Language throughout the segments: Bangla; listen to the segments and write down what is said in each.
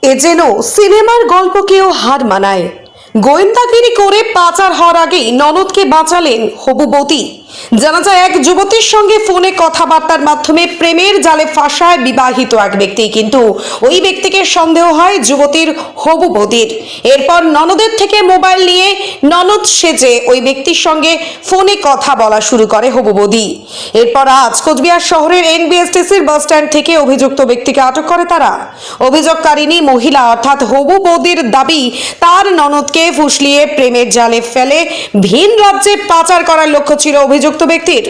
এ যেন সিনেমার গল্পকেও হার মানায়। গোয়েন্দাগিরি করে পাচার হওয়ার আগেই ননদকে বাঁচালেন হবু বৌদি। জানা যায়, এক যুবতীর সঙ্গে ফোনে কথাবার্তার মাধ্যমে প্রেমের জালে ফাঁসায় বিবাহিত এক ব্যক্তি, কিন্তু ওই ব্যক্তিকে সন্দেহ হয় যুবতীর হবু বৌদির। এরপর ননদের থেকে মোবাইল নিয়ে ননদ সেজে ওই ব্যক্তির সঙ্গে ফোনে কথা বলা শুরু করে হবু বৌদি। এরপর আজ কোচবিহার শহরের এনবিএসটিসির বাস স্ট্যান্ড থেকে অভিযুক্ত ব্যক্তিকে আটক করে তারা। অভিযোগকারিনী মহিলা অর্থাৎ হবু বৌদির দাবি, তার ননদকে ফুসলিয়ে প্রেমের জালে ফেলে ভিন রাজ্যে পাচার করার লক্ষ্য ছিল অভিযুক্ত ব্যক্তির।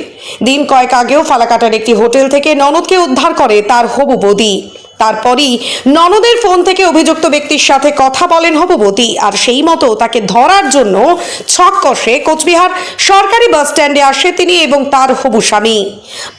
দিন কয়েক আগেও ফালাকাটার একটি হোটেল থেকে ননদকে উদ্ধার করে তার হবু বৌদি। তারপরই ননদের ফোন থেকে অভিযুক্ত ব্যক্তির সাথে কথা বলেন হবু বৌদি, আর সেই মতো তাকে ধরার জন্য ছক কষে কোচবিহার সরকারি বাস স্ট্যান্ডে আসে তিনি এবং তার হবু স্বামী।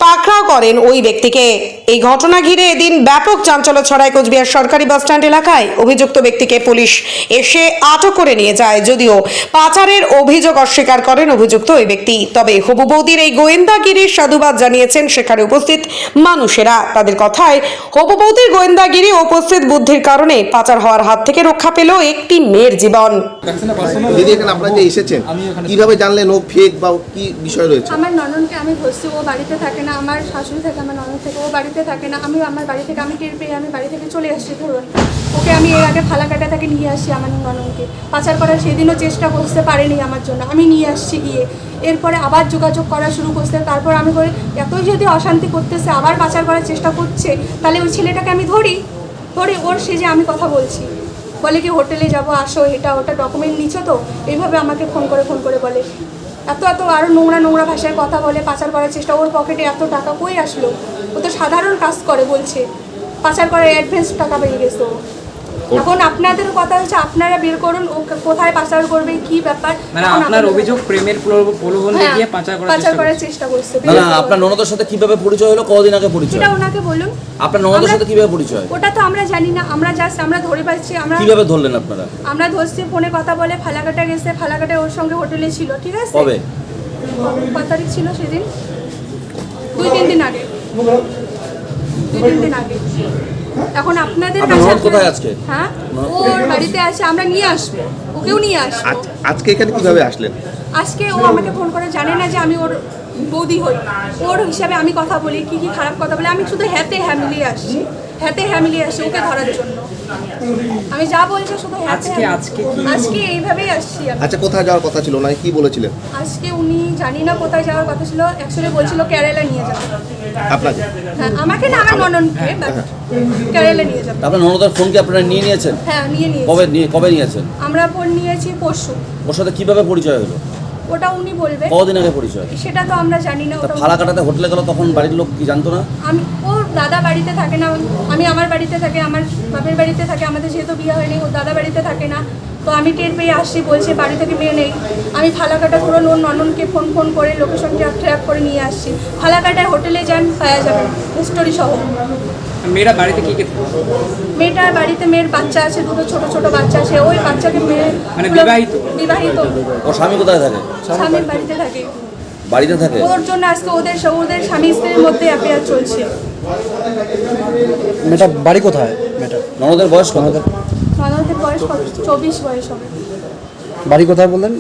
পাকড়াও করেন ওই ব্যক্তিকে। এই ঘটনা ঘিরে এদিন ব্যাপক চাঞ্চল্য ছড়ায় কোচবিহার সরকারি বাস স্ট্যান্ড এলাকায়। অভিযুক্ত ব্যক্তিকে পুলিশ এসে আটক করে নিয়ে যায়, যদিও পাচারের অভিযোগ অস্বীকার করেন অভিযুক্ত ওই ব্যক্তি। তবে হবু বৌদির এই গোয়েন্দাগিরির সাধুবাদ জানিয়েছেন সেখানে উপস্থিত মানুষেরা। তাদের কথায়, হবু বৌদির গোয়েন্দাগিরি ও উপস্থিত বুদ্ধির কারণে পাচার হওয়ার হাত থেকে রক্ষা পেল একটি মেয়ের জীবন। দিদি, এখানে আপনারা যে এসেছেন কিভাবে জানলেন ও ফেক বা কি বিষয় রয়েছে? আমার ননদকে আমি ধরছি, ও বাড়িতে থাকে না। আমার শাশুড়ি থাকে, আমার ননদ থেকে, ও বাড়িতে থাকে না। আমি আমার বাড়ি থেকে আমি টের পেয়ে আমি বাড়ি থেকে চলে আসছি। ধরুন, ওকে আমি এর আগে ফালাকাটা থেকে নিয়ে আসি। আমার ননদকে পাচার করার সেদিনও চেষ্টা করতে পারেনি আমার জন্য, আমি নিয়ে আসছি গিয়ে। এরপরে আবার যোগাযোগ করা শুরু করছে। তারপর আমি করে এতই যদি অশান্তি করতেছে, আবার পাচার করার চেষ্টা করছে, তাহলে ওই ছেলেটাকে আমি ধরি ওর সেজে আমি কথা বলছি। বলে কি হোটেলে যাবো, আসো, এটা ওটা ডকুমেন্ট নিচ্ছ তো, এইভাবে আমাকে ফোন করে বলে। এত আরও নোংরা ভাষায় কথা বলে, পাচার করার চেষ্টা। ওর পকেটে এত টাকা কই আসলো? ও তো সাধারণ কাজ করে বলছে, পাচার করার অ্যাডভান্স টাকা পেয়ে গেছে ও। এখন আপনাদের কথা হচ্ছে, আপনারা বের করুন ও কোথায় পাচার করবে, কি ব্যাপার। মানে আপনার অভিযোগ প্রেমের প্রলোভন দেখিয়ে পাচার করার চেষ্টা করছে। না, আপনার ননদের সাথে কিভাবে পরিচয় হলো? কতদিন আগে পরিচয়? এটা ওনাকে বলুন। আপনার ননদের সাথে কিভাবে পরিচয়? ওটা তো আমরা জানি না, আমরা জাস্ট আমরা ধরে পাচ্ছি। আমরা কিভাবে ধরলেন আপনারা? আমরা ধরছি, ফোনে কথা বলে ফালাকাটা গেছে, ফালাকাটায় ওর সঙ্গে হোটেলে ছিল। ঠিক আছে, কবে? কত তারিখ ছিল সেদিন? 2-3 দিন আগে। 2-3 দিন আগে। এখন আপনাদের কাছে কোথায় আজকে? হ্যাঁ, ওর বাড়িতে আছে, আমরা নিয়ে আসবো, ওকেও নিয়ে আসবো। আজকে এখানে কিভাবে আসলেন? আজকে ও আমাকে ফোন করে, জানে না যে আমি ওর বৌদি হই। ওর হিসাবে আমি কথা বলি, কি খারাপ কথা বলে। আমি শুধু হ্যাঁ মিলিয়ে আসছি ওকে ধরার জন্য। আমি যা বলছি শুধু আজকে এইভাবেই আসছি আমি। আচ্ছা, কোথায় যাওয়ার কথা ছিল? ওনাকে কি বলেছিলেন? আজকে উনি জানি না কোথায় যাওয়ার কথা ছিল, অ্যাকচুয়ালি বলছিল কেরালা নিয়ে যাবে আপনাকে। হ্যাঁ, আমাকে না, আমার ননদকে কেরালা নিয়ে যাবে। আপনার ননদের ফোন কি আপনারা নিয়ে নিয়েছেন? হ্যাঁ, নিয়েছি। কবে নিয়েছেন? আমরা ফোন নিয়েছি পরশু। ওর সাথে কিভাবে পরিচয় হলো? ওটা উনি বলবে। কতদিন আগে পরিচয়? সেটা তো আমরা জানি না। ওটা ফালাকাটাতে হোটেলে গেল, তখন বাড়ির লোক কি জানতো না? আমি, ওর দাদা বাড়িতে থাকে না, আমি আমার বাড়িতে থাকি, আমার বাপের বাড়িতে থাকে। আমাদের যেহেতু বিয়ে হয়নি, ওর দাদা বাড়িতে থাকে না। তো আমি টের পেয়ে আসছি, বলছে বাড়ি থেকে মেয়ে নেই। আমি ফালাকাটা ধরুন ওর নননকে ফোন করে লোকেশনটা ট্র্যাক করে নিয়ে আসছি। ফালাকাটায় হোটেলে যান, পাওয়া যাবেন হিস্টোরি সহ। মেয়েরা বাড়িতে কি মেয়েটার বাড়িতে মেয়ের বাচ্চা আছে, দুটো ছোট বাচ্চা আছে। ওই বাচ্চাকে মেয়ে মানে বিবাহিত। ওর স্বামী কোথায় থাকে? স্বামীর বাড়িতে থাকে। বাড়িতে থাকে? ওর জন্য আজকে ওদের স্বামী স্ত্রীর মধ্যে অ্যাফেয়ার চলছে। মেয়েটা বাড়ি কোথায়? মেয়েটা ননদের বয়স কত? ননদের বয়স 24 বয়স হবে। বাড়ি কোথায় বললেন?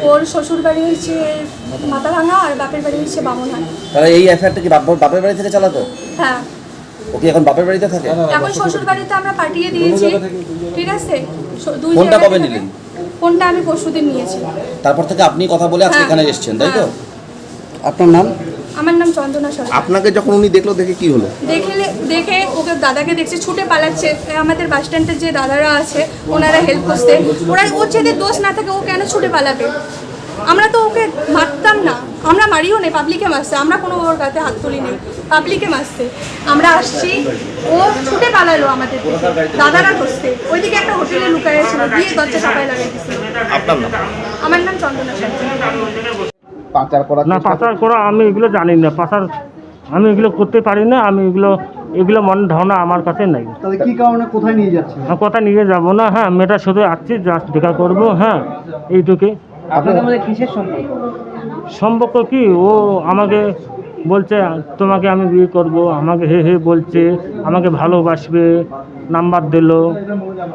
ওর শ্বশুর বাড়ি হচ্ছে মাথাভাঙা, আর বাপের বাড়ি হচ্ছে বামনহাট। তাহলে এই অ্যাফেয়ারটা কি বাপের বাড়ি থেকে চালাতো? হ্যাঁ। ও কি এখন বাপের বাড়িতে থাকে? এখন শ্বশুর বাড়িতে আমরা পাঠিয়ে দিয়েছি। ঠিক আছে, ফোনটা কবে নিলেন? ফোনটা আমি পরশুদিন নিয়েছি। তারপর থেকে আপনি কথা বলে আজকে এখানে এসেছেন, তাই তো? আপনার নাম? আমার নাম চন্দনা সরকার। আপনাকে যখন উনি দেখলো, দেখে কি হলো? দেখে ওকে দাদাকে দেখছে, ছুটে পালাচ্ছে। আমাদের বাস স্ট্যান্ডের যে দাদারা আছে ওনারা হেল্প করছে। ওর যদি দোষ না থাকে ও কেন ছুটে পালাবে? আমরা তো ওকে মারতাম না, আমরা মারিও নেই, পাবলিকে মারছে। আমরা কোনো ওর গাতে হাত তুলি নেই, পাবলিকে মারছে। আমরা আসছি, ও ছুটে পালালো আমাদের দিকে, দাদারা ধরছে। ওইদিকে একটা হোটেলে লুকায় ছিল, দিয়ে দরজা চাপায় লাগাই দিচ্ছে। আপনার নাম? আমার নাম চন্দনা সরকার। পাচার করা আমি এগুলো জানি না। আমি এগুলো করতে পারি না। আমি এগুলো মনের ধারণা আমার কাছে নেই। তাহলে কি কারণে কোথায় নিয়ে যাচ্ছে? কথা নিয়ে যাব না। হ্যাঁ, মেয়েটা শুধু আসছি, জাস্ট দেখা করবো। হ্যাঁ, এইটুকুই। আপনাদের মধ্যে কিসের সম্পর্ক কি? ও আমাকে বলছে তোমাকে আমি বিয়ে করব, আমাকে হে বলছে, আমাকে ভালোবাসবে। নাম্বার দিল,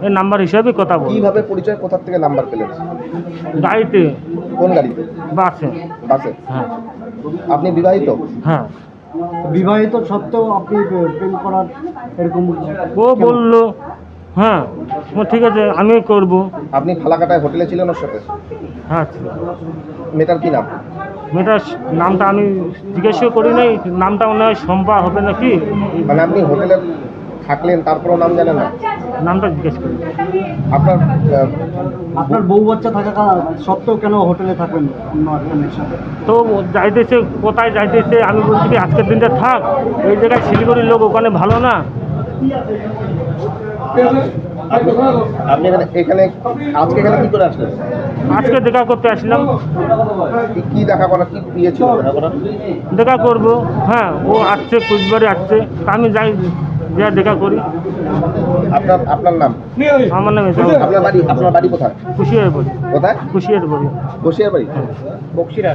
এই নাম্বার হিসাবে কথা বল। কিভাবে পরিচয়, কোথা থেকে নাম্বার পেলেন? গাড়িতে, কোন গাড়িতে? বাসে। বাসে। হ্যাঁ আপনি বিবাহিত? হ্যাঁ। বিবাহিত সত্ত্বেও আপনি প্রেম করার এরকম ও বললো হ্যাঁ ঠিক আছে আমি করব। আপনি ফালাকাটায় হোটেলে ছিলেন ওর সাথে? হ্যাঁ, মেয়েটার কি নাম? মেয়েটার নামটা আমি জিজ্ঞেস করি নাই, নামটা মনে হয় শম্পা হবে নাকি, মানে আপনি হোটেলে থাকলেন তারপরও নাম জানেন না? নামটা জিজ্ঞেস করি। আপনার আপনার বউ বাচ্চা থাকা সত্ত্বেও কেন হোটেলে থাকবেন অন্য একটা মেয়ের সাথে? তো যাইতেছে, কোথায় যাইতেছে, আমি বলছি কি আজকের দিনটা থাক, এই জায়গায় শিলিগুড়ির লোক ওখানে ভালো না। আপনি এখানে আজকে এখানে কি করে আসলেন? আজকে দেখা করতে আসলাম। কি দেখা করার, কি ইয়ে ছিল দেখা করার? দেখা করব, হ্যাঁ ও আসছে, কুচবিহারে আসছে, তা আমি যাই, যা দেখা করি। আপনার নাম? আমার নাম আপনার বাড়ি কোথায়? খুশিয়ার বলি। কোথায়? খুশিয়ার বলি। বসিয়ার বাড়ি? বক্সিরা।